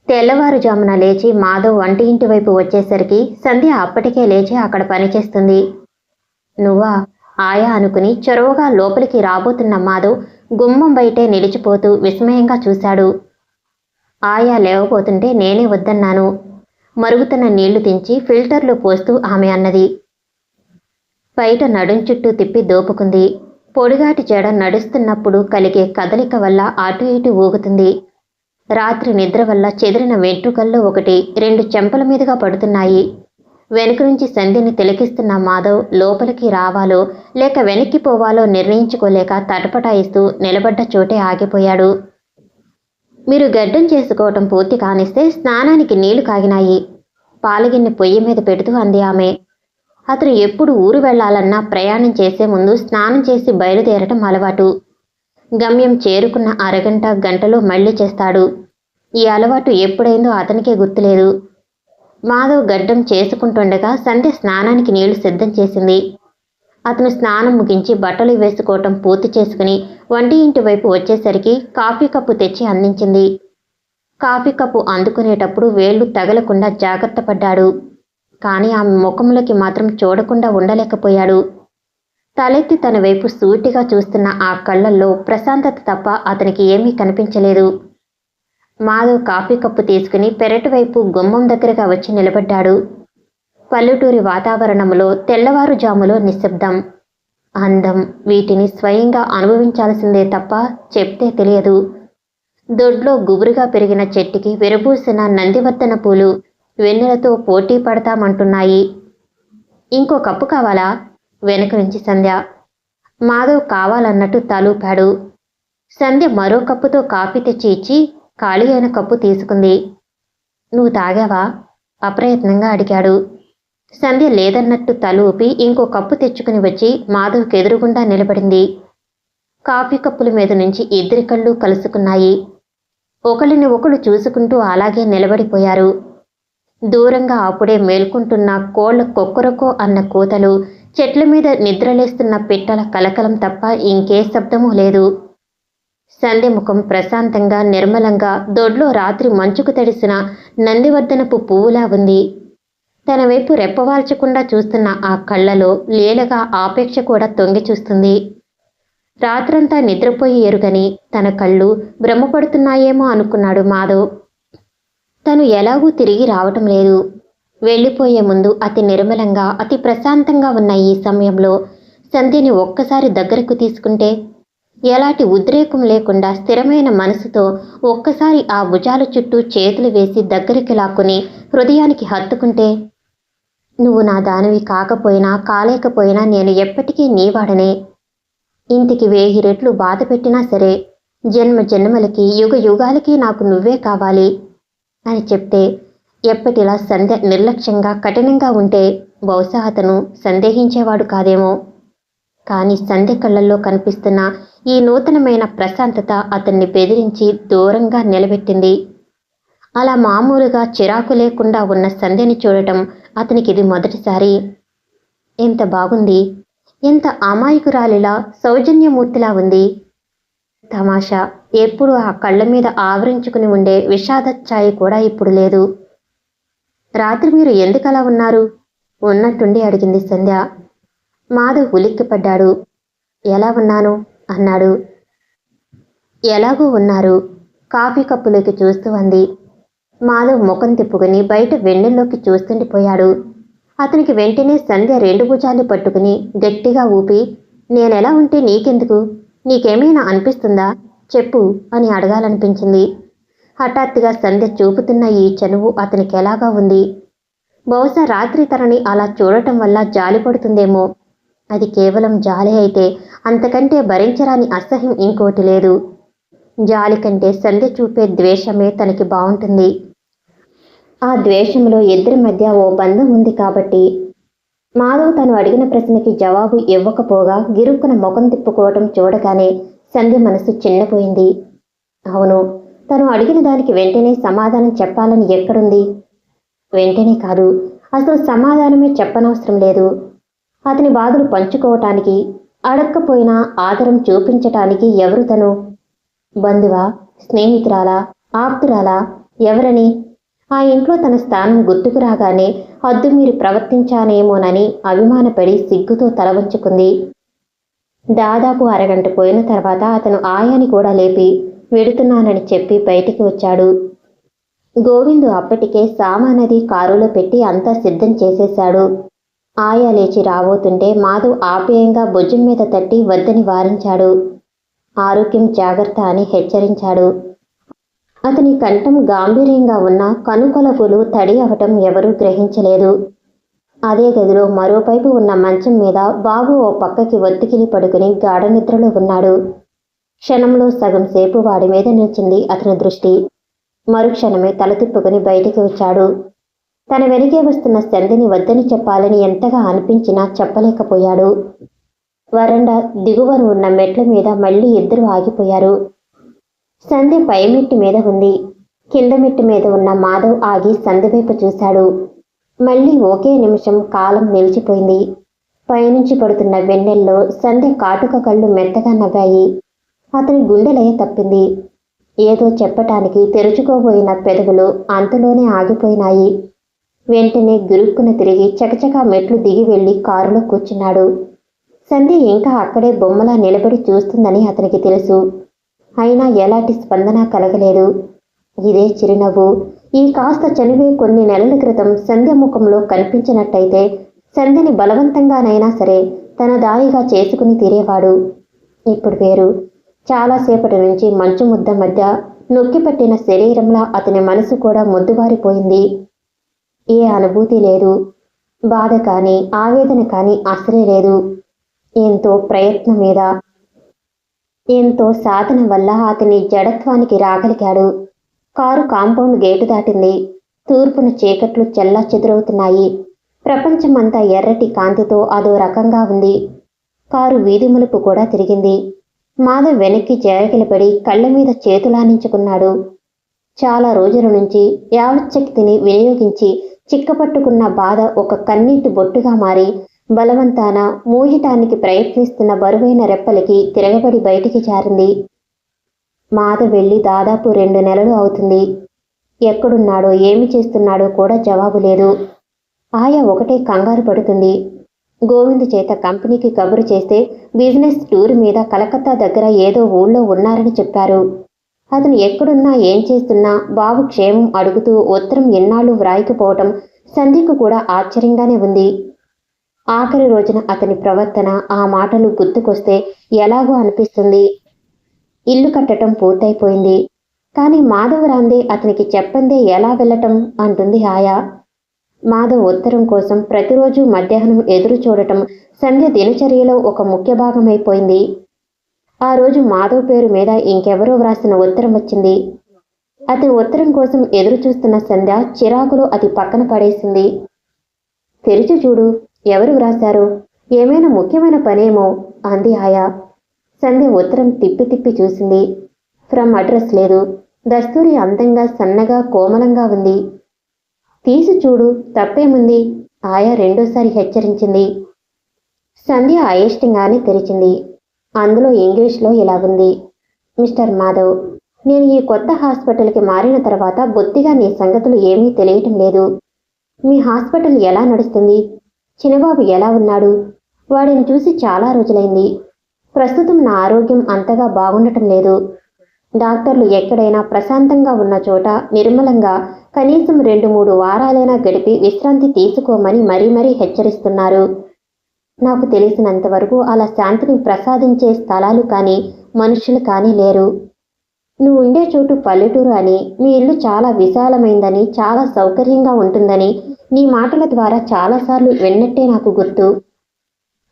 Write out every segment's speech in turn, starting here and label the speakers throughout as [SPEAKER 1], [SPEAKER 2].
[SPEAKER 1] తెల్లవారుజామున లేచి మాధవ్ వంట ఇంటి వైపు వచ్చేసరికి సంధ్య అప్పటికే లేచి అక్కడ పనిచేస్తుంది. నువ్వా ఆయా అనుకుని చొరవగా లోపలికి రాబోతున్న మాధవ్ గుమ్మం బయటే నిలిచిపోతూ విస్మయంగా చూశాడు. ఆయా లేవబోతుంటే నేనే వద్దన్నాను. మరుగుతున్న నీళ్లు దించి ఫిల్టర్లో పోస్తూ ఆమె అన్నది. బయట నడుం చుట్టూ తిప్పి దోపుకుంది. పొడిగాటి జడ నడుస్తున్నప్పుడు కలిగే కదలిక వల్ల అటు ఇటు ఊగుతుంది. రాత్రి నిద్ర వల్ల చెదిరిన వెంట్రుకల్లో ఒకటి రెండు చెంపల మీదుగా పడుతున్నాయి. వెనుక నుంచి సంధ్యని తిలకిస్తున్న మాధవ్ లోపలికి రావాలో లేక వెనక్కి పోవాలో నిర్ణయించుకోలేక తటపటాయిస్తూ నిలబడ్డ చోటే ఆగిపోయాడు. మీరు గడ్డం చేసుకోవటం పూర్తి కానిస్తే స్నానానికి నీళ్లు కాగినాయి. పాలగిన్నె పొయ్యి మీద పెడుతూ అంది ఆమె. అతను ఎప్పుడు ఊరు వెళ్లాలన్నా ప్రయాణం చేసే ముందు స్నానం చేసి బయలుదేరటం అలవాటు. గమ్యం చేరుకున్న అరగంట గంటలో మళ్లీ చేస్తాడు. ఈ అలవాటు ఎప్పుడైందో అతనికే గుర్తులేదు. మాధవ్ గడ్డం చేసుకుంటుండగా సంధ్య స్నానానికి నీళ్లు సిద్ధం చేసింది. అతను స్నానం ముగించి బట్టలు వేసుకోవటం పూర్తి చేసుకుని వంటి ఇంటి వైపు వచ్చేసరికి కాఫీ కప్పు తెచ్చి అందించింది. కాఫీ కప్పు అందుకునేటప్పుడు వేళ్లు తగలకుండా జాగ్రత్త పడ్డాడు. కానీ ఆమె ముఖంలోకి మాత్రం చూడకుండా ఉండలేకపోయాడు. తలెత్తి తన వైపు సూటిగా చూస్తున్న ఆ కళ్ళల్లో ప్రశాంతత తప్ప అతనికి ఏమీ కనిపించలేదు. మాధవ్ కాఫీ కప్పు తీసుకుని పెరటి వైపు గుమ్మం దగ్గరగా వచ్చి నిలబడ్డాడు. పల్లెటూరి వాతావరణంలో తెల్లవారుజాములో నిశ్శబ్దం, అందం వీటిని స్వయంగా అనుభవించాల్సిందే తప్ప చెప్తే తెలియదు. దొడ్లో గుబురుగా పెరిగిన చెట్టుకి విరబూసిన నందివర్ధన పూలు వెన్నెలతో పోటీ పడతామంటున్నాయి. ఇంకో కప్పు కావాలా? వెనక నుంచి సంధ్య. మాధవ్ కావాలన్నట్టు తలూపాడు. సంధ్య మరో కప్పుతో కాఫీ తెచ్చి ఇచ్చి ఖాళీ అయిన కప్పు తీసుకుంది. నువ్వు తాగావా? అప్రయత్నంగా అడిగాడు. సంధ్య లేదన్నట్టు తలూపి ఇంకో కప్పు తెచ్చుకుని వచ్చి మాధవ్కి ఎదురుగుండా నిలబడింది. కాఫీ కప్పుల మీద నుంచి ఇద్దరి కళ్ళు కలుసుకున్నాయి. ఒకళ్ళని ఒకళ్ళు చూసుకుంటూ అలాగే నిలబడిపోయారు. దూరంగా అప్పుడే మేల్కుంటున్న కోళ్ల కొక్కరకో అన్న కూతలు, చెట్ల మీద నిద్రలేస్తున్న పిట్టల కలకలం తప్ప ఇంకే శబ్దమూ లేదు. సంధ్య ముఖం ప్రశాంతంగా నిర్మలంగా దొడ్లో రాత్రి మంచుకు తడిసిన నందివర్ధనపు పువ్వులా ఉంది. తన వైపు రెప్పవాల్చకుండా చూస్తున్న ఆ కళ్ళలో లీలగా ఆపేక్ష కూడా తొంగి చూస్తుంది. రాత్రంతా నిద్రపోయి ఎరుగని తన కళ్ళు భ్రమపడుతున్నాయేమో అనుకున్నాడు మాధవ్. తను ఎలాగూ తిరిగి రావటం లేదు. వెళ్ళిపోయే ముందు అతి నిర్మలంగా అతి ప్రశాంతంగా ఉన్న ఈ సమయంలో సంధ్యని ఒక్కసారి దగ్గరకు తీసుకుంటే, ఎలాంటి ఉద్రేకం లేకుండా స్థిరమైన మనసుతో ఒక్కసారి ఆ భుజాల చుట్టూ చేతులు వేసి దగ్గరికి లాక్కుని హృదయానికి హత్తుకుంటే, నువ్వు నా దానివి కాకపోయినా కాలేకపోయినా నేను ఎప్పటికీ నీవాడనే. ఇంటికి 1000 రెట్లు బాధ పెట్టినా సరే జన్మ జన్మలకి యుగ యుగాలకి నాకు నువ్వే కావాలి అని చెప్తే, ఎప్పటిలా సంధ్య నిర్లక్ష్యంగా కఠినంగా ఉంటే బహుశా అతను సందేహించేవాడు కాదేమో. కానీ సంధ్య కళ్ళల్లో కనిపిస్తున్న ఈ నూతనమైన ప్రశాంతత అతన్ని బెదిరించి దూరంగా నిలబెట్టింది. అలా మామూలుగా చిరాకు లేకుండా ఉన్న సంధ్యని చూడటం అతనికి ఇది మొదటిసారి. ఎంత బాగుంది, ఎంత అమాయకురాలిలా సౌజన్యమూర్తిలా ఉంది. తమాషా, ఎప్పుడు ఆ కళ్ళ మీద ఆవరించుకుని ఉండే విషాద ఛాయ కూడా ఇప్పుడు లేదు. రాత్రి మీరు ఎందుకలా ఉన్నారు? ఉన్నట్టుండి అడిగింది సంధ్య. మాధవ్ ఉలిక్కిపడ్డాడు. ఎలా ఉన్నాను అన్నాడు. ఎలాగూ ఉన్నారు. కాఫీ కప్పులోకి చూస్తూ అంది. మాధవ్ ముఖం తిప్పుకుని బయట వెన్నెల్లోకి చూస్తుండిపోయాడు. అతనికి వెంటనే సంధ్య 2 భుజాలు పట్టుకుని గట్టిగా ఊపి, నేనెలా ఉంటే నీకెందుకు? నీకేమైనా అనిపిస్తుందా? చెప్పు అని అడగాలనిపించింది. హఠాత్తుగా సంధ్య చూపుతున్న ఈ చనువు అతనికి ఎలాగా ఉంది. బహుశా రాత్రి తనని అలా చూడటం వల్ల జాలి పడుతుందేమో. అది కేవలం జాలి అయితే అంతకంటే భరించరాని అసహ్యం ఇంకోటి లేదు. జాలి కంటే సంధ్య చూపే ద్వేషమే తనకి బాగుంటుంది. ఆ ద్వేషంలో ఇద్దరి మధ్య ఓ బంధం ఉంది కాబట్టి. మాధవ్ తను అడిగిన ప్రశ్నకి జవాబు ఇవ్వకపోగా గిరుక్కున ముఖం తిప్పుకోవటం చూడగానే సంధ్య మనసు చిన్నపోయింది. అవును, తను అడిగిన దానికి వెంటనే సమాధానం చెప్పాలని ఎక్కడుంది? వెంటనే కాదు, అసలు సమాధానమే చెప్పనవసరం లేదు. అతని బాధలు పంచుకోవటానికి, అడక్కపోయినా ఆదరం చూపించటానికి ఎవరు తను? బంధువా, స్నేహితురాలా, ఆప్తురాలా, ఎవరని? ఆ ఇంట్లో తన స్థానం గుర్తుకు రాగానే హద్దు మీరు ప్రవర్తించానేమోనని అభిమానపడి సిగ్గుతో తల వంచుకుంది. దాదాపు అరగంట పోయిన తర్వాత అతను ఆయాని కూడా లేపి వెడుతున్నానని చెప్పి బయటికి వచ్చాడు. గోవిందు అప్పటికే సామానది కారులో పెట్టి అంతా సిద్ధం చేసేశాడు. ఆయా లేచి రాబోతుంటే మాధవ్ ఆప్యాయంగా భుజం మీద తట్టి వద్దని వారించాడు. ఆరోగ్యం జాగ్రత్త అని హెచ్చరించాడు. అతని కంఠం గాంభీర్యంగా ఉన్న కనుకొలపులు తడి అవటం ఎవరూ గ్రహించలేదు. అదే గదిలో మరోవైపు ఉన్న మంచం మీద బాబు ఓ పక్కకి ఒత్తికిలి పడుకుని గాఢ నిద్రలో ఉన్నాడు. క్షణంలో సగం సేపు వాడి మీద నిలిచింది అతని దృష్టి. మరుక్షణమే తల తిప్పుకుని బయటికి వచ్చాడు. తన వెనకే వస్తున్న సంధిని వద్దని చెప్పాలని ఎంతగా అనిపించినా చెప్పలేకపోయాడు. వరండా దిగువన ఉన్న మెట్ల మీద మళ్ళీ ఇద్దరు ఆగిపోయారు. సంధ్య పై మెట్టు మీద ఉంది. కింద మెట్టు మీద ఉన్న మాధవ్ ఆగి సంధ్య వైపు చూశాడు. మళ్ళీ ఒకే నిమిషం కాలం నిలిచిపోయింది. పైనుంచి పడుతున్న వెన్నెల్లో సంధ్య కాటుక కళ్ళు మెత్తగా నవ్వాయి. అతని గుండెలయ తప్పింది. ఏదో చెప్పటానికి తెరుచుకోబోయిన పెదవులు అంతలోనే ఆగిపోయినాయి. వెంటనే గురుక్కున తిరిగి చకచకా మెట్లు దిగి వెళ్లి కారులో కూర్చున్నాడు. సంధ్య ఇంకా అక్కడే బొమ్మలా నిలబడి చూస్తుందని అతనికి తెలుసు. అయినా ఎలాంటి స్పందన కలగలేదు. ఇదే చిరునవ్వు ఈ కాస్త చనివే కొన్ని నెలల క్రితం సంధ్య ముఖంలో కనిపించినట్టయితే సంధ్యని బలవంతంగానైనా సరే తన దారిగా చేసుకుని తీరేవాడు. ఇప్పుడు వేరు. చాలాసేపటి నుంచి మంచు ముద్ద మధ్య నొక్కిపట్టిన శరీరంలా అతని మనసు కూడా మొద్దుబారిపోయింది. ఏ అనుభూతి లేదు. బాధ కానీ ఆవేదన కానీ అసలే లేదు. ఎంతో ప్రయత్నం మీద ఎంతో సాధన వల్ల అతని జడత్వానికి రాగలిగాడు. కారు కాంపౌండ్ గేటు దాటింది. తూర్పున చీకట్లు చెల్లా చెదురవుతున్నాయి. ప్రపంచమంతా ఎర్రటి కాంతితో అదో రకంగా ఉంది. కారు వీధి మలుపు కూడా తిరిగింది. మాధవ్ వెనక్కి జారికిలపడి కళ్ళ మీద చేతులానించుకున్నాడు. చాలా రోజుల నుంచి యావచ్చక్తిని వినియోగించి చిక్కపట్టుకున్న బాధ ఒక కన్నీటి బొట్టుగా మారి బలవంతాన మూయటానికి ప్రయత్నిస్తున్న బరువైన రెప్పలకి తిరగబడి బయటికి జారింది. మాధవ్ వెళ్ళి దాదాపు 2 నెలలు అవుతుంది. ఎక్కడున్నాడో ఏమి చేస్తున్నాడో కూడా జవాబు లేదు. ఆయా ఒకటే కంగారు పడుతుంది. గోవింద్ చేత కంపెనీకి కబురు చేస్తే బిజినెస్ టూర్ మీద కలకత్తా దగ్గర ఏదో ఊళ్ళో ఉన్నారని చెప్పారు. అతను ఎక్కడున్నా ఏం చేస్తున్నా బాబు క్షేమం అడుగుతూ ఉత్తరం ఎన్నాళ్ళు వ్రాయకపోవటం సంధ్యకు కూడా ఆశ్చర్యంగానే ఉంది. ఆఖరి రోజున అతని ప్రవర్తన ఆ మాటలు గుర్తుకొస్తే ఎలాగో అనిపిస్తుంది. ఇల్లు కట్టడం పూర్తయిపోయింది. కానీ మాధవ్ రాందే అతనికి చెప్పందే ఎలా వెళ్ళటం అంటుంది ఆయా. మాధవ్ ఉత్తరం కోసం ప్రతిరోజు మధ్యాహ్నం ఎదురు చూడటం సంధ్య దినచర్యలో ఒక ముఖ్య భాగమైపోయింది. ఆ రోజు మాధవ్ పేరు మీద ఇంకెవరో వ్రాసిన ఉత్తరం వచ్చింది. అతని ఉత్తరం కోసం ఎదురు చూస్తున్న సంధ్య చిరాకులో అది పక్కన పడేసింది. తెరిచి చూడు, ఎవరు వ్రాశారు? ఏమైనా ముఖ్యమైన పనేమో అంది ఆయా. సంధ్య ఉత్తరం తిప్పి తిప్పి చూసింది. ఫ్రమ్ అడ్రస్ లేదు. దస్తూరి అందంగా సన్నగా కోమలంగా ఉంది. తీసి చూడు, తప్పేముంది? ఆయా రెండోసారి హెచ్చరించింది. సంధ్య అయిష్టంగానే తెరిచింది. అందులో ఇంగ్లీష్లో ఇలా ఉంది: మిస్టర్ మాధవ్, నేను ఈ కొత్త హాస్పిటల్కి మారిన తర్వాత బొత్తిగా నీ సంగతులు ఏమీ తెలియటం లేదు. మీ హాస్పిటల్ ఎలా నడుస్తుంది? చిన్నబాబు ఎలా ఉన్నాడు? వాడిని చూసి చాలా రోజులైంది. ప్రస్తుతం నా ఆరోగ్యం అంతగా బాగుండటం లేదు. డాక్టర్లు ఎక్కడైనా ప్రశాంతంగా ఉన్న చోట నిర్మలంగా కనీసం 2-3 వారాలైనా గడిపి విశ్రాంతి తీసుకోమని మరీ హెచ్చరిస్తున్నారు. నాకు తెలిసినంతవరకు అలా శాంతిని ప్రసాదించే స్థలాలు కానీ మనుషులు కానీ లేరు. నువ్వు ఉండే చోటు పల్లెటూరు అని, మీ ఇల్లు చాలా విశాలమైందని, చాలా సౌకర్యంగా ఉంటుందని నీ మాటల ద్వారా చాలాసార్లు విన్నట్టే నాకు గుర్తు.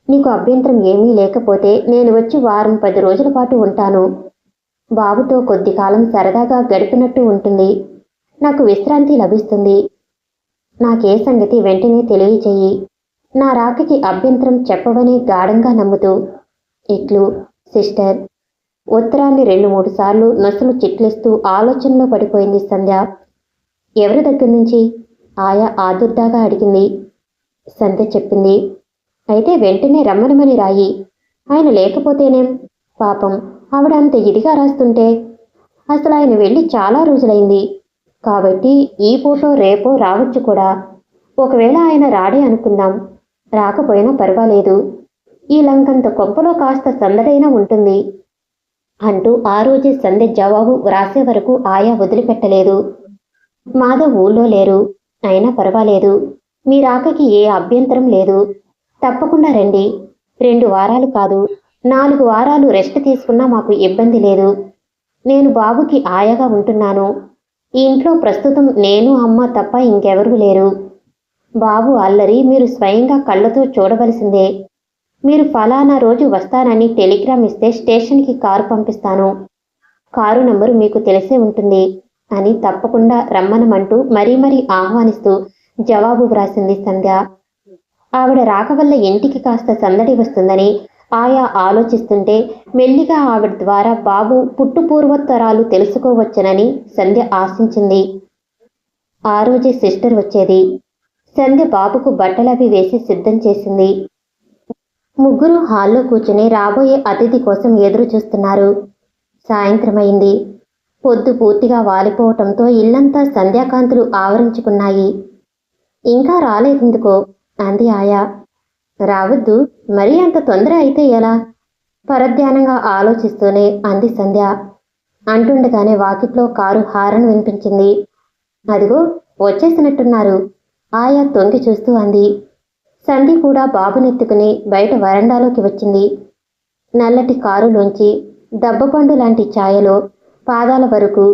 [SPEAKER 1] నీకు అభ్యంతరం ఏమీ లేకపోతే నేను వచ్చి 1-10 రోజుల పాటు ఉంటాను. బాబుతో కొద్ది కాలం సరదాగా గడిపినట్టు ఉంటుంది. నాకు విశ్రాంతి లభిస్తుంది. నాకే సంగతి వెంటనే తెలియచేయి. నా రాకకి అభ్యంతరం చెప్పవని గాఢంగా నమ్ముతూ ఇట్లు సిస్టర్. ఉత్తరాన్ని 2-3 సార్లు నొసలు చిట్లిస్తూ ఆలోచనలో పడిపోయింది సంధ్య. ఎవరి దగ్గర నుంచి? ఆయా ఆదుర్దాగా అడిగింది. సంధ్య చెప్పింది. అయితే వెంటనే రమ్మనమని రాయి. ఆయన లేకపోతేనేం? పాపం ఆవిడ అంత ఇదిగా రాస్తుంటే. అసలు ఆయన వెళ్ళి చాలా రోజులైంది. కాబట్టి ఈ ఫోటో రేపో రావచ్చు కూడా. ఒకవేళ ఆయన రాడే అనుకుందాం, రాకపోయినా పర్వాలేదు. ఈ లంకంత కొంపలో కాస్త సందడైనా ఉంటుంది అంటూ ఆ రోజే సంధ్య జవాబు వ్రాసే వరకు ఆయా వదిలిపెట్టలేదు. మాధవ్ ఊళ్ళో లేరు, అయినా పర్వాలేదు. మీ రాకకి ఏ అభ్యంతరం లేదు. తప్పకుండా రండి. 2 వారాలు కాదు, 4 వారాలు రెస్ట్ తీసుకున్నా మాకు ఇబ్బంది లేదు. నేను బాబుకి ఆయాగా ఉంటున్నాను. ఈ ఇంట్లో ప్రస్తుతం నేను అమ్మ తప్ప ఇంకెవరూ లేరు. బాబు అల్లరి మీరు స్వయంగా కళ్ళతో చూడవలసిందే. మీరు ఫలానా రోజు వస్తానని టెలిగ్రామ్ ఇస్తే స్టేషన్కి కారు పంపిస్తాను. కారు నంబరు మీకు తెలిసే ఉంటుంది అని తప్పకుండా రమ్మనమంటూ మరీ మరీ ఆహ్వానిస్తూ జవాబు వ్రాసింది సంధ్య. ఆవిడ రాక వల్ల ఇంటికి కాస్త సందడి వస్తుందని ఆయా ఆలోచిస్తుంటే మెల్లిగా ఆవిడ ద్వారా బాబు పుట్టుపూర్వోత్తరాలు తెలుసుకోవచ్చునని సంధ్య ఆశించింది. ఆ రోజే సిస్టర్ వచ్చేది. సంధ్య బాబుకు బట్టలవి వేసి సిద్ధం చేసింది. ముగ్గురు హాల్లో కూర్చుని రాబోయే అతిథి కోసం ఎదురు చూస్తున్నారు. సాయంత్రమైంది. పొద్దు పూర్తిగా వాలిపోవటంతో ఇల్లంతా సంధ్యాకాంతులు ఆవరించుకున్నాయి. ఇంకా రాలేదెందుకో అంది ఆయా. రావద్దు, మరీ అంత తొందర అయితే ఎలా? పరధ్యానంగా ఆలోచిస్తూనే అంది సంధ్య. అంటుండగానే వాకిట్లో కారు హారన్ వినిపించింది. అదిగో వచ్చేసినట్టున్నారు ఆయా తొంగి చూస్తూ అంది. సంధ్య కూడా బాబునెత్తుకుని బయట వరండాలోకి వచ్చింది. నల్లటి కారులోంచి దబ్బపండు లాంటి ఛాయలో పాదాల వరకు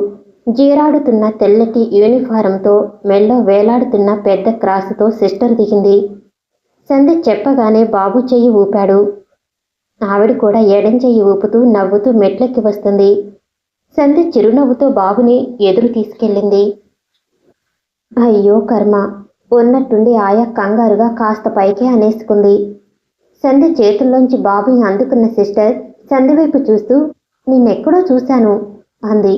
[SPEAKER 1] జీరాడుతున్న తెల్లటి యూనిఫారంతో మెళ్ళో వేలాడుతున్న పెద్ద క్రాసుతో సిస్టర్ దిగింది. సంధ్య చెప్పగానే బాబు చెయ్యి ఊపాడు. ఆవిడ కూడా ఎడం చెయ్యి ఊపుతూ నవ్వుతూ మెట్లెక్కి వస్తుంది. సంధ్య చిరునవ్వుతో బాబుని ఎదురు తీసుకెళ్ళింది. అయ్యో కర్మ! ఉన్నట్టుండి ఆయా కంగారుగా కాస్త పైకే అనేసుకుంది. సంధ్య చేతుల్లోంచి బాబుని అందుకున్న సిస్టర్ సంధ్య వైపు చూస్తూ నిన్నెక్కడో చూశాను అంది.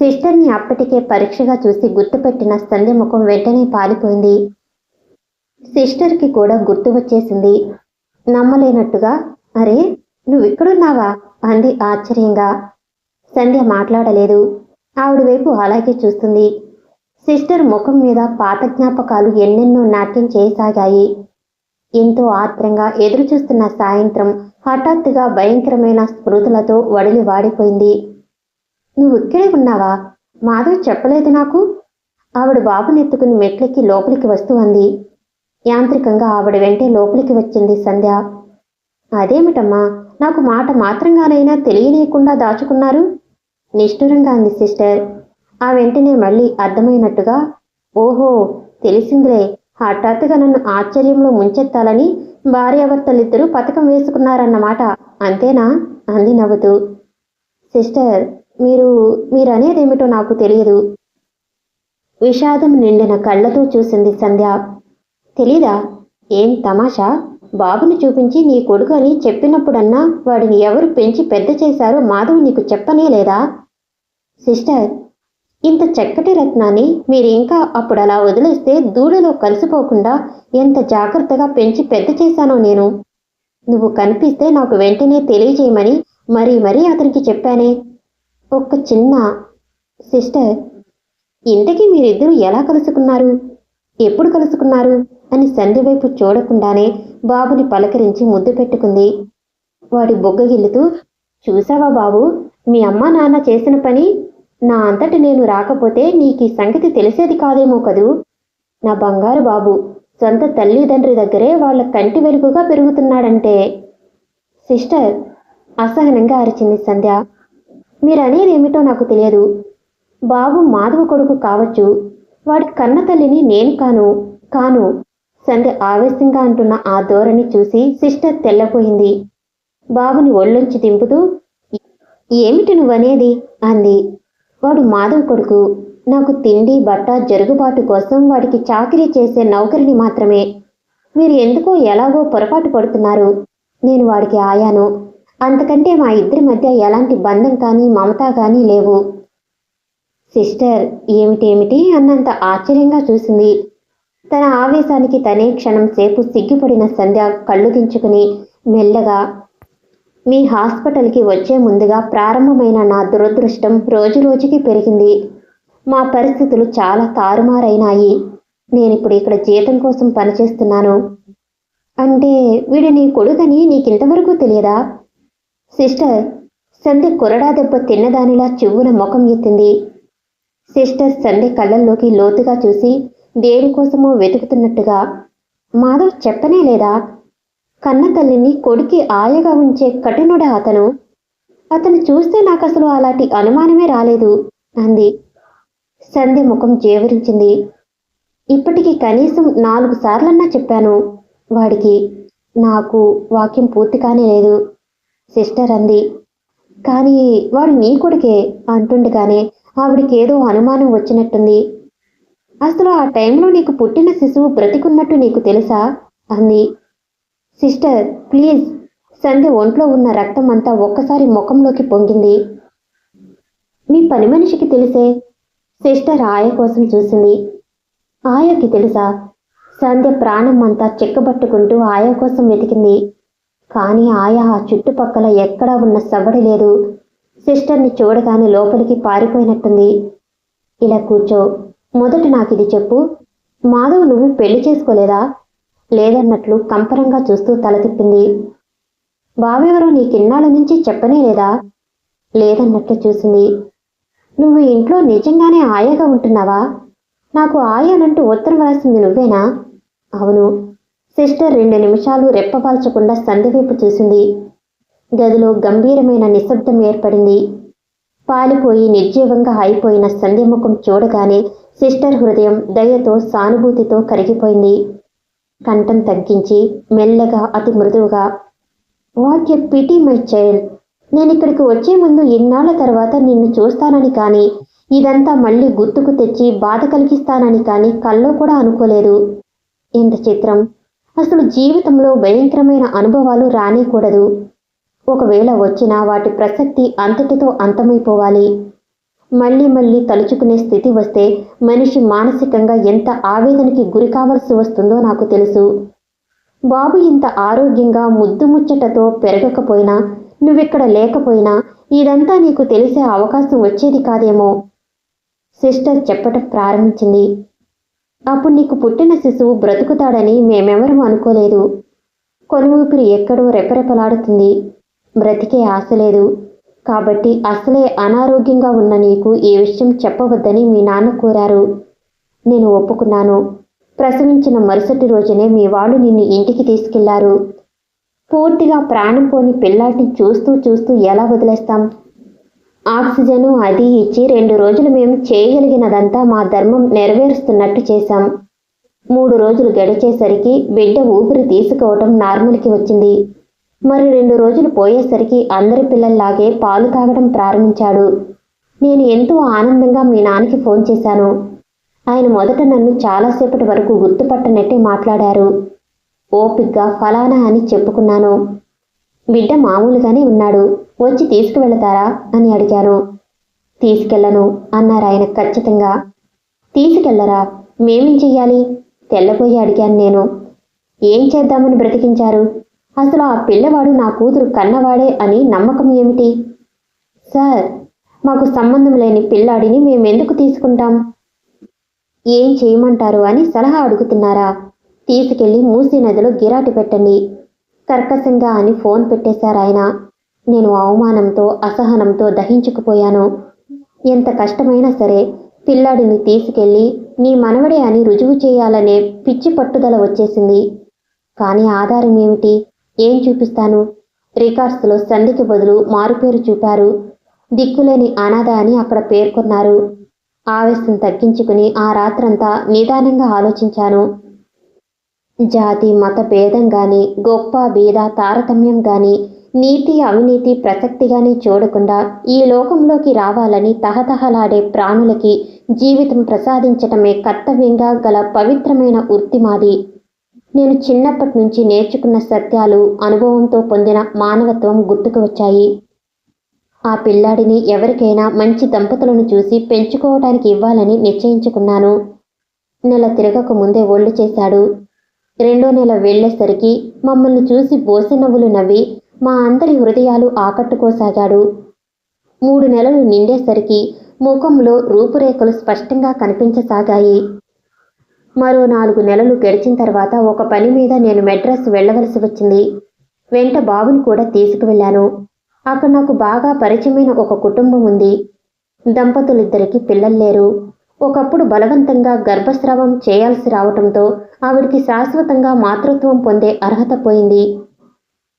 [SPEAKER 1] సిస్టర్ని అప్పటికే పరీక్షగా చూసి గుర్తుపెట్టిన సంధ్య ముఖం వెంటనే పాలిపోయింది. సిస్టర్కి కూడా గుర్తు వచ్చేసింది. నమ్మలేనట్టుగా అరే నువ్విక్కడున్నావా అంది ఆశ్చర్యంగా. సంధ్య మాట్లాడలేదు. ఆవిడ వైపు అలాగే చూస్తుంది. సిస్టర్ ముఖం మీద పాత జ్ఞాపకాలు ఎన్నెన్నో నాట్యం చేయసాగాయి. ఎంతో ఆత్రంగా ఎదురుచూస్తున్న సాయంత్రం హఠాత్తుగా భయంకరమైన స్మృతులతో వడిలి వాడిపోయింది. నువ్వు ఇక్కడే ఉన్నావా? మాధవ్ చెప్పలేదు నాకు. ఆవిడ బాబునెత్తుకుని మెట్లెక్కి లోపలికి వస్తూ అంది. యాంత్రికంగా ఆవిడ వెంటే లోపలికి వచ్చింది సంధ్య. అదేమిటమ్మా, నాకు మాట మాత్రంగానైనా తెలియనీయకుండా దాచుకున్నారు నిష్ఠురంగా అంది సిస్టర్. ఆ వెంటనే మళ్ళీ అర్థమైనట్టుగా ఓహో తెలిసిందిలే, హఠాత్తుగా నన్ను ఆశ్చర్యంలో ముంచెత్తాలని భార్యాభర్తలిద్దరూ పథకం వేసుకున్నారన్నమాట, అంతేనా అంది నవ్వుతూ. సిస్టర్ మీరనేదేమిటో నాకు తెలియదు. విషాదం నిండిన కళ్ళతో చూసింది సంధ్య. తెలీదా? ఏం తమాషా? బాబుని చూపించి నీ కొడుకు అని చెప్పినప్పుడన్నా వాడిని ఎవరు పెంచి పెద్ద చేశారో మాధవ్ నీకు చెప్పనే లేదా? సిస్టర్, ఇంత చక్కటి రత్నాన్ని మీరు ఇంకా అప్పుడలా వదిలేస్తే దూడలో కలిసిపోకుండా ఎంత జాగ్రత్తగా పెంచి పెద్ద చేశానో నేను. నువ్వు కనిపిస్తే నాకు వెంటనే తెలియజేయమని మరీ అతనికి చెప్పానే. ఒక్క చిన్న సిస్టర్, ఇంతకీ మీరిద్దరూ ఎలా కలుసుకున్నారు? ఎప్పుడు కలుసుకున్నారు అని సంధ్య వైపు చూడకుండానే బాబుని పలకరించి ముద్దు పెట్టుకుంది. వాడి బొగ్గగిల్లుతూ చూసావా బాబు, మీ అమ్మ నాన్న చేసిన పని. నా అంతటి నేను రాకపోతే నీకీ సంగతి తెలిసేది కాదేమో కదూ. నా బంగారు బాబు సొంత తల్లిదండ్రి దగ్గరే వాళ్ళ కంటి వెలుగుగా పెరుగుతున్నాడంటే. సిస్టర్ అసహనంగా అరిచింది సంధ్య. మీరనేదేమిటో నాకు తెలియదు. బాబు మాధవ కొడుకు కావచ్చు, వాడి కన్న తల్లిని నేను కాను. సంధ్య ఆవేశంగా అంటున్న ఆ ధోరణి చూసి సిస్టర్ తెల్లపోయింది. బాబుని ఒళ్ళొంచి దింపుతూ ఏమిటి నువ్వనేది అంది. వాడు మాధవ్ కొడుకు. నాకు తిండి బట్ట జరుగుబాటు కోసం వాడికి చాకిరీ చేసే నౌకరిని మాత్రమే. మీరు ఎందుకో ఎలాగో పొరపాటు పడుతున్నారు. నేను వాడికి ఆయాను. అంతకంటే మా ఇద్దరి మధ్య ఎలాంటి బంధం కానీ మమత కానీ లేవు. సిస్టర్ ఏమిటేమిటి అన్నంత ఆశ్చర్యంగా చూసింది. తన ఆవేశానికి తనే క్షణం సేపు సిగ్గుపడిన సంధ్య కళ్ళు దించుకుని మెల్లగా మీ హాస్పిటల్కి వచ్చే ముందుగా ప్రారంభమైన నా దురదృష్టం రోజురోజుకి పెరిగింది. మా పరిస్థితులు చాలా తారుమారైనాయి. నేనిప్పుడు ఇక్కడ జీతం కోసం పనిచేస్తున్నాను. అంటే వీడు నీ కొడుకని నీకింతవరకు తెలియదా? సిస్టర్, సంధ్య కొరడా దెబ్బ తిన్నదానిలా చివ్వున ముఖం ఎత్తింది. సిస్టర్ సంధ్య కళ్ళల్లోకి లోతుగా చూసి దేనికోసమో వెతుకుతున్నట్టుగా, మాధవ్ చెప్పనే లేదా? కన్న తల్లిని కొడుకి ఆయగా ఉంచే కఠినుడా అతను? అతను చూస్తే నాకసలు అలాంటి అనుమానమే రాలేదు అంది. సంధ్య ముఖం జేవరించింది. ఇప్పటికి కనీసం 4 సార్లన్నా చెప్పాను వాడికి. నాకు వాక్యం పూర్తి కానే లేదు సిస్టర్ అంది. కానీ వాడు నీ కొడుకే అంటుండగానే ఆవిడికేదో అనుమానం వచ్చినట్టుంది. అసలు ఆ టైంలో నీకు పుట్టిన శిశువు బ్రతికున్నట్టు నీకు తెలుసా అంది. Sister please. సంధ్య ఒంట్లో ఉన్న రక్తం అంతా ఒక్కసారి ముఖంలోకి పొంగింది. మీ పని మనిషికి తెలిసే? సిస్టర్ ఆయ కోసం చూసింది. ఆయకి తెలుసా? సంధ్య ప్రాణం అంతా చిక్కబట్టుకుంటూ ఆయ కోసం వెతికింది. కానీ ఆయ ఆ చుట్టుపక్కల ఎక్కడా ఉన్న సవ్వడి లేదు. సిస్టర్ని చూడగానే లోపలికి పారిపోయినట్టుంది. ఇలా కూర్చో, మొదట నాకిది చెప్పు. మాధవ్ నువ్వు పెళ్లి చేసుకోలేదా? లేదన్నట్లు కంపరంగా చూస్తూ తల తిప్పింది. బావెవరో నీకిన్నాళ్ళ నుంచి చెప్పనే లేదా? లేదన్నట్లు చూసింది. నువ్వు ఇంట్లో నిజంగానే ఆయగా ఉంటున్నావా? నాకు ఆయనంటూ ఉత్తరం రాసింది నువ్వేనా? అవును. సిస్టర్ 2 నిమిషాలు రెప్పపాల్చకుండా సంధ్య వైపు చూసింది. గదిలో గంభీరమైన నిశ్శబ్దం ఏర్పడింది. పాలిపోయి నిర్జీవంగా అయిపోయిన సంధ్య ముఖం చూడగానే సిస్టర్ హృదయం దయతో సానుభూతితో కరిగిపోయింది. కంఠం తగ్గించి మెల్లగా అతి మృదువుగా, what a pity my child. నేనిక్కడికి వచ్చే ముందు ఇన్నాళ్ల తర్వాత నిన్ను చూస్తానని కానీ, ఇదంతా మళ్ళీ గుర్తుకు తెచ్చి బాధ కలిగిస్తానని కానీ కల్లో కూడా అనుకోలేదు. ఎంత చిత్రం. అసలు జీవితంలో భయంకరమైన అనుభవాలు రానేకూడదు. ఒకవేళ వచ్చినా వాటి ప్రసక్తి అంతటితో అంతమైపోవాలి. మళ్ళీ మళ్ళీ తలుచుకునే స్థితి వస్తే మనిషి మానసికంగా ఎంత ఆవేదనకి గురి కావలసి వస్తుందో నాకు తెలుసు. బాబు ఇంత ఆరోగ్యంగా ముద్దు ముచ్చటతో పెరగకపోయినా, నువ్విక్కడ లేకపోయినా ఇదంతా నీకు తెలిసే అవకాశం వచ్చేది కాదేమో సిస్టర్ చెప్పటం ప్రారంభించింది. అప్పుడు నీకు పుట్టిన శిశువు బ్రతుకుతాడని మేమెవరూ అనుకోలేదు. కొను ఊపిరి ఎక్కడో రెపరెపలాడుతుంది. బ్రతికే ఆశ లేదు. కాబట్టి అసలే అనారోగ్యంగా ఉన్న నీకు ఈ విషయం చెప్పవద్దని మీ నాన్న కోరారు. నేను ఒప్పుకున్నాను. ప్రసవించిన మరుసటి రోజునే మీ వాళ్ళు నిన్ను ఇంటికి తీసుకెళ్లారు. పూర్తిగా ప్రాణం పోని పిల్లాడిని చూస్తూ చూస్తూ ఎలా వదిలేస్తాం? ఆక్సిజను అది ఇచ్చి 2 రోజులు మేము చేయగలిగినదంతా మా ధర్మం నెరవేరుస్తున్నట్టు చేశాం. 3 రోజులు గడిచేసరికి బిడ్డ ఊపిరి తీసుకోవటం నార్మల్కి వచ్చింది. మరి 2 రోజులు పోయేసరికి అందరి పిల్లల్లాగే పాలు తాగడం ప్రారంభించాడు. నేను ఎంతో ఆనందంగా మీ నాన్నకి ఫోన్ చేశాను. ఆయన మొదట నన్ను చాలాసేపటి వరకు గుర్తుపట్టనట్టే మాట్లాడారు. ఓపిగ్గా ఫలానా అని చెప్పుకున్నాను. బిడ్డ మామూలుగానే ఉన్నాడు, వచ్చి తీసుకువెళతారా అని అడిగాను. తీసుకెళ్లను అన్నారు ఆయన ఖచ్చితంగా. తీసుకెళ్లరా? మేమేం చెయ్యాలి? తెల్లబోయి అడిగాను నేను. ఏం చేద్దామని బ్రతికించారు? అసలు ఆ పిల్లవాడు నా కూతురు కన్నవాడే అని నమ్మకం ఏమిటి? సార్, మాకు సంబంధం లేని పిల్లాడిని మేమెందుకు తీసుకుంటాం? ఏం చేయమంటారు అని సలహా అడుగుతున్నారా? తీసుకెళ్లి మూసీ నదిలో గిరాటి పెట్టండి కర్కశంగా అని ఫోన్ పెట్టేశారు ఆయన. నేను అవమానంతో అసహనంతో దహించుకుపోయాను. ఎంత కష్టమైనా సరే పిల్లాడిని తీసుకెళ్లి నీ మనవడే అని రుజువు చేయాలనే పిచ్చి పట్టుదల వచ్చేసింది. కానీ ఆధారం ఏమిటి? ఏం చూపిస్తాను? రికార్డ్స్లో సంధికి బదులు మారుపేరు చూపారు. దిక్కులేని అనాథ అని అక్కడ పేర్కొన్నారు. ఆవేశం తగ్గించుకుని ఆ రాత్రంతా నిదానంగా ఆలోచించాను. జాతి మత భేదం గాని, గొప్ప బీద తారతమ్యం గాని, నీతి అవినీతి ప్రసక్తిగాని చూడకుండా ఈ లోకంలోకి రావాలని తహతహలాడే ప్రాణులకి జీవితం ప్రసాదించటమే కర్తవ్యంగా గల పవిత్రమైన వృత్తి మాది. నేను చిన్నప్పటి నుంచి నేర్చుకున్న సత్యాలు, అనుభవంతో పొందిన మానవత్వం గుర్తుకు వచ్చాయి. ఆ పిల్లాడిని ఎవరికైనా మంచి దంపతులను చూసి పెంచుకోవటానికి ఇవ్వాలని నిశ్చయించుకున్నాను. నెల తిరగక ముందే ఒళ్ళు చేశాడు. 2వ నెల వెళ్లేసరికి మమ్మల్ని చూసి బోసి నవ్వులు నవ్వి మా అందరి హృదయాలు ఆకట్టుకోసాగాడు. 3 నెలలు నిండేసరికి ముఖంలో రూపురేఖలు స్పష్టంగా కనిపించసాగాయి. మరో 4 నెలలు గడిచిన తర్వాత ఒక పని మీద నేను మెడ్రాస్ వెళ్ళవలసి వచ్చింది. వెంట బాబుని కూడా తీసుకువెళ్ళాను. అక్కడ నాకు బాగా పరిచయమైన ఒక కుటుంబం ఉంది. దంపతులిద్దరికీ పిల్లలు లేరు. ఒకప్పుడు బలవంతంగా గర్భస్రావం చేయాల్సి రావటంతో ఆవిడికి శాశ్వతంగా మాతృత్వం పొందే అర్హత పోయింది.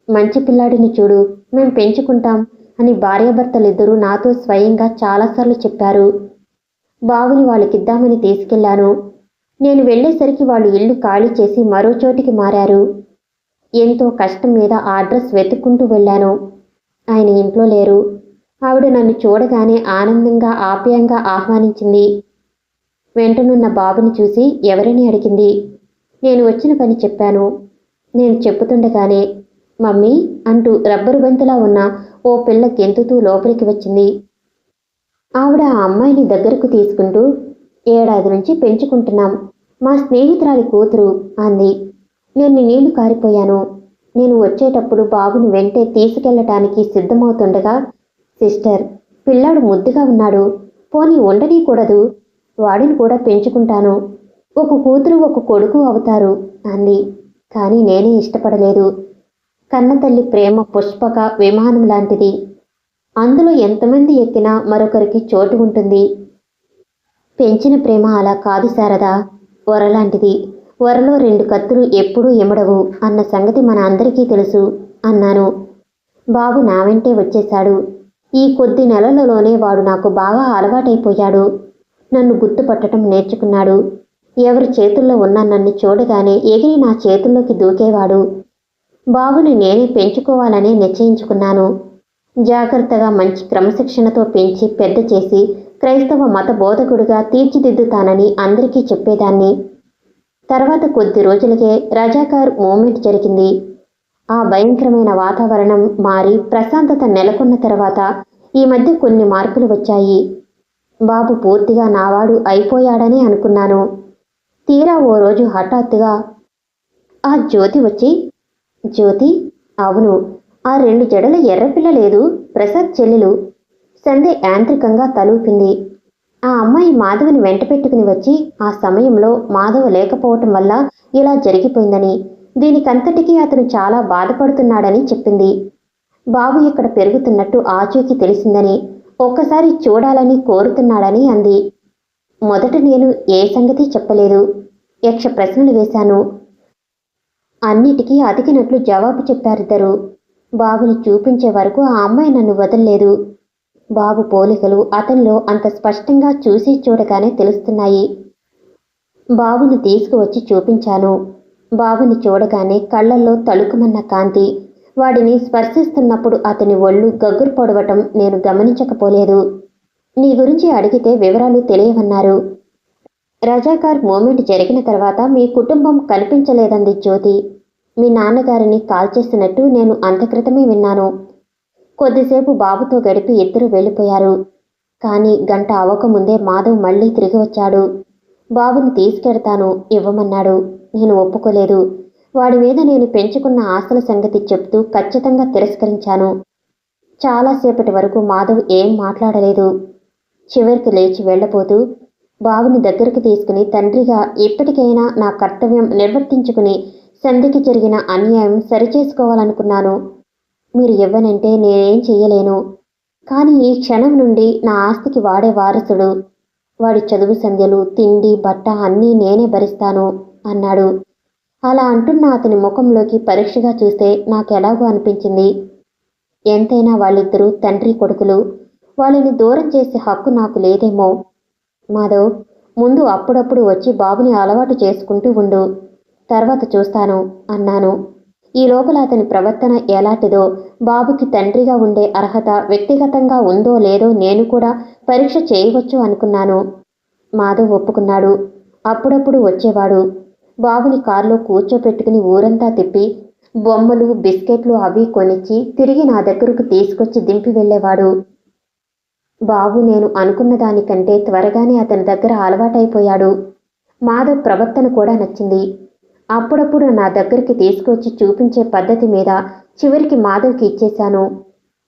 [SPEAKER 1] మంచి పిల్లాడిని చూడు, మేం పెంచుకుంటాం అని భార్యాభర్తలిద్దరూ నాతో స్వయంగా చాలాసార్లు చెప్పారు. బాబుని వాళ్ళకిద్దామని తీసుకెళ్లాను. నేను వెళ్లేసరికి వాళ్ళు ఇల్లు ఖాళీ చేసి మరో చోటికి మారారు. ఎంతో కష్టం మీద ఆ అడ్రస్ వెతుక్కుంటూ వెళ్ళాను. ఆయన ఇంట్లో లేరు. ఆవిడ నన్ను చూడగానే ఆనందంగా ఆప్యాయంగా ఆహ్వానించింది. వెంటనున్న బాబుని చూసి ఎవరని అడిగింది. నేను వచ్చిన పని చెప్పాను. నేను చెప్పుతుండగానే మమ్మీ అంటూ రబ్బరు బంతిలా ఉన్న ఓ పిల్ల గెంతుతూ లోపలికి వచ్చింది. ఆవిడ ఆ అమ్మాయిని దగ్గరకు తీసుకుంటూ, 7 ఏడాది నుంచి పెంచుకుంటున్నాం, మా స్నేహితురాలి కూతురు అంది. నేను నీళ్లు కారిపోయాను. నేను వచ్చేటప్పుడు బాబుని వెంటే తీసుకెళ్లటానికి సిద్ధమవుతుండగా, సిస్టర్, పిల్లాడు ముద్దుగా ఉన్నాడు, పోనీ ఉండనీకూడదు, వాడిని కూడా పెంచుకుంటాను, ఒక కూతురు ఒక కొడుకు అవుతారు అంది. కానీ నేనే ఇష్టపడలేదు. కన్నతల్లి ప్రేమ పుష్పక విమానం లాంటిది. అందులో ఎంతమంది ఎక్కినా మరొకరికి చోటు ఉంటుంది. పెంచిన ప్రేమ అలా కాదు శారదా, వరలాంటిది. వరలో 2 కత్తులు ఎప్పుడూ ఇమడవు అన్న సంగతి మన అందరికీ తెలుసు అన్నాను. బాబు నా వెంటే వచ్చేశాడు. ఈ కొద్ది నెలలలోనే వాడు నాకు బాగా అలవాటైపోయాడు. నన్ను గుర్తుపట్టడం నేర్చుకున్నాడు. ఎవరి చేతుల్లో ఉన్నా నన్ను చూడగానే ఎగిరి నా చేతుల్లోకి దూకేవాడు. బాబుని నేనే పెంచుకోవాలనే నిశ్చయించుకున్నాను. జాగ్రత్తగా మంచి క్రమశిక్షణతో పెంచి పెద్ద చేసి క్రైస్తవ మత బోధకుడిగా తీర్చిదిద్దుతానని అందరికీ చెప్పేదాన్ని. తర్వాత కొద్ది రోజులకే రజాకార్ మూమెంట్ జరిగింది. ఆ భయంకరమైన వాతావరణం మారి ప్రశాంతత నెలకొన్న తర్వాత ఈ మధ్య కొన్ని మార్పులు వచ్చాయి. బాబు పూర్తిగా నావాడు అయిపోయాడని అనుకున్నాను. తీరా ఓ రోజు హఠాత్తుగా ఆ జ్యోతి వచ్చి, జ్యోతి, అవును, ఆ 2 జడల ఎర్రపిల్ల లేదు, ప్రసాద్ చెల్లెలు. సంధ్య యాంత్రికంగా తలూపింది. ఆ అమ్మాయి మాధవ్ని వెంట పెట్టుకుని వచ్చి ఆ సమయంలో మాధవ్ లేకపోవటం వల్ల ఇలా జరిగిపోయిందని, దీనికంతటికీ అతను చాలా బాధపడుతున్నాడని చెప్పింది. బాబు ఇక్కడ పెరుగుతున్నట్టు ఆచూకీ తెలిసిందని, ఒక్కసారి చూడాలని కోరుతున్నాడని అంది. మొదట నేను ఏ సంగతి చెప్పలేదు. యక్ష ప్రశ్నలు వేశాను. అన్నిటికీ అతికినట్లు జవాబు చెప్పారిద్దరు. బాబుని చూపించే వరకు ఆ అమ్మాయి నన్ను వదల్లేదు. బాబు పోలికలు అతనిలో అంత స్పష్టంగా చూసి చూడగానే తెలుస్తున్నాయి. బాబును తీసుకువచ్చి చూపించాను. బాబుని చూడగానే కళ్ళల్లో తళుకుమన్న కాంతి, వాడిని స్పర్శిస్తున్నప్పుడు అతని ఒళ్ళు గగ్గురు పొడవటం నేను గమనించకపోలేదు. నీ గురించి అడిగితే వివరాలు తెలియవన్నారు. రజాకార్ మూమెంట్ జరిగిన తర్వాత మీ కుటుంబం కనిపించలేదంది జ్యోతి. మీ నాన్నగారిని కాల్చేసినట్టు నేను అంతక్రితమే విన్నాను. కొద్దిసేపు బాబుతో గడిపి ఇద్దరు వెళ్ళిపోయారు. కానీ గంట అవ్వకముందే మాధవ్ మళ్ళీ తిరిగి వచ్చాడు. బాబుని తీసుకెడతాను ఇవ్వమన్నాడు. నేను ఒప్పుకోలేదు. వాడి మీద నేను పెంచుకున్న ఆశల సంగతి చెప్తూ ఖచ్చితంగా తిరస్కరించాను. చాలాసేపటి వరకు మాధవ్ ఏం మాట్లాడలేదు. చివరికి లేచి వెళ్ళబోతూ, బాబుని దగ్గరికి తీసుకుని తండ్రిగా ఇప్పటికైనా నా కర్తవ్యం నిర్వర్తించుకుని సంధ్యకి జరిగిన అన్యాయం సరిచేసుకోవాలనుకున్నాను. మీరు ఇవ్వనంటే నేనేం చెయ్యలేను. కానీ ఈ క్షణం నుండి నా ఆస్తికి వాడే వారసుడు. వాడి చదువు సంధ్యలు, తిండి, బట్ట అన్నీ నేనే భరిస్తాను అన్నాడు. అలా అంటున్న అతని ముఖంలోకి పరీక్షగా చూస్తే నాకెలాగో అనిపించింది. ఎంతైనా వాళ్ళిద్దరూ తండ్రి కొడుకులు. వాళ్ళని దూరం చేసే హక్కు నాకు లేదేమో. మాధవ్, ముందు అప్పుడప్పుడు వచ్చి బాబుని అలవాటు చేసుకుంటూ ఉండు, తర్వాత చూస్తాను అన్నాను. ఈ లోపల అతని ప్రవర్తన ఎలాంటిదో, బాబుకి తండ్రిగా ఉండే అర్హత వ్యక్తిగతంగా ఉందో లేదో నేను కూడా పరీక్ష చేయవచ్చు అనుకున్నాను. మాధవ్ ఒప్పుకున్నాడు. అప్పుడప్పుడు వచ్చేవాడు. బాబుని కారులో కూర్చోపెట్టుకుని ఊరంతా తిప్పి బొమ్మలు, బిస్కెట్లు అవి కొనిచ్చి తిరిగి నా దగ్గరకు తీసుకొచ్చి దింపి వెళ్ళేవాడు. బాబు నేను అనుకున్న దానికంటే త్వరగానే అతని దగ్గర అలవాటైపోయాడు. మాధవ్ ప్రవర్తన కూడా నచ్చింది. అప్పుడప్పుడు నా దగ్గరికి తీసుకొచ్చి చూపించే పద్ధతి మీద చివరికి మాధవ్కి ఇచ్చేశాను.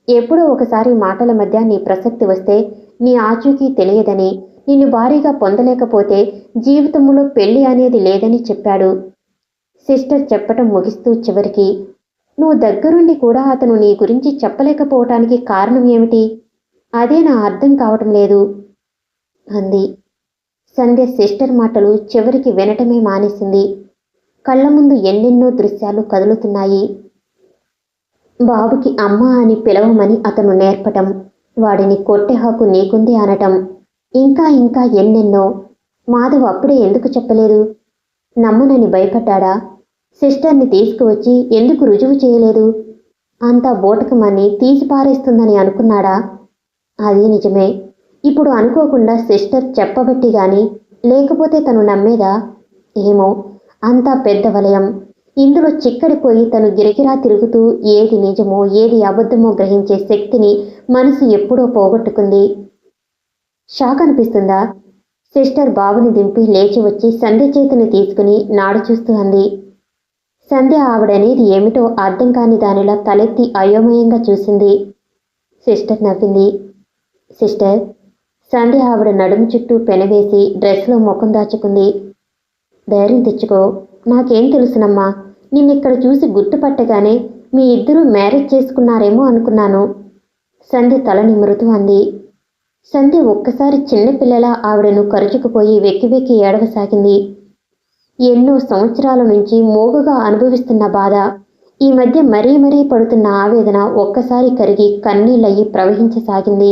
[SPEAKER 1] ఎప్పుడో ఒకసారి మాటల మధ్య నీ ప్రసక్తి వస్తే నీ ఆచూకీ తెలియదని, నిన్ను భారీగా పొందలేకపోతే జీవితంలో పెళ్లి అనేది లేదని చెప్పాడు. సిస్టర్ చెప్పటం ముగిస్తూ చివరికి, నువ్వు దగ్గరుండి కూడా అతను నీ గురించి చెప్పలేకపోవటానికి కారణం ఏమిటి? అదే నా అర్థం కావటం లేదు అంది. సంధ్య సిస్టర్ మాటలు చివరికి వినటమే మానేసింది. కళ్ళ ముందు ఎన్నెన్నో దృశ్యాలు కదులుతున్నాయి. బాబుకి అమ్మ అని పిలవమని అతను నేర్పటం, వాడిని కొట్టే హక్కు నీకుంది అనటం, ఇంకా ఇంకా ఎన్నెన్నో. మాధవ్ అప్పుడే ఎందుకు చెప్పలేదు? నమ్మనని భయపడ్డా? సిస్టర్ని తీసుకువచ్చి ఎందుకు రుజువు చేయలేదు? అంతా బోటకమని తీసిపారేస్తుందని అనుకున్నాడా? అది నిజమే. ఇప్పుడు అనుకోకుండా సిస్టర్ చెప్పబట్టి గాని, లేకపోతే తను నమ్మేదా? ఏమో, అంతా పెద్ద వలయం. ఇందులో చిక్కడిపోయి తను గిరగిరా తిరుగుతూ ఏది నిజమో ఏది అబద్ధమో గ్రహించే శక్తిని మనసు ఎప్పుడో పోగొట్టుకుంది. షాక్ అనిపిస్తుందా? సిస్టర్ బాబుని దింపి లేచి వచ్చి సంధ్య చేతిని తీసుకుని నాడు చూస్తూ అంది. సంధ్య ఆవిడనేది ఏమిటో అర్థం కాని దానిలా తలెత్తి అయోమయంగా చూసింది. సిస్టర్ నవ్వింది. సిస్టర్. సంధ్య ఆవిడ నడుము చుట్టూ పెనవేసి డ్రెస్లో ముఖం దాచుకుంది. ధైర్యం తెచ్చుకో. నాకేం తెలుసునమ్మా, నిన్నిక్కడ చూసి గుర్తుపట్టగానే మీ ఇద్దరూ మ్యారేజ్ చేసుకున్నారేమో అనుకున్నాను. సంధ్య తల నిమురుతూ అంది. సంధ్య ఒక్కసారి చిన్నపిల్లలా ఆవిడను కరుచుకుపోయి వెక్కి వెక్కి ఏడవసాగింది. ఎన్నో సంవత్సరాల నుంచి మోగుగా అనుభవిస్తున్న బాధ, ఈ మధ్య మరీ మరీ పడుతున్న ఆవేదన ఒక్కసారి కరిగి కన్నీళ్ళయి ప్రవహించసాగింది.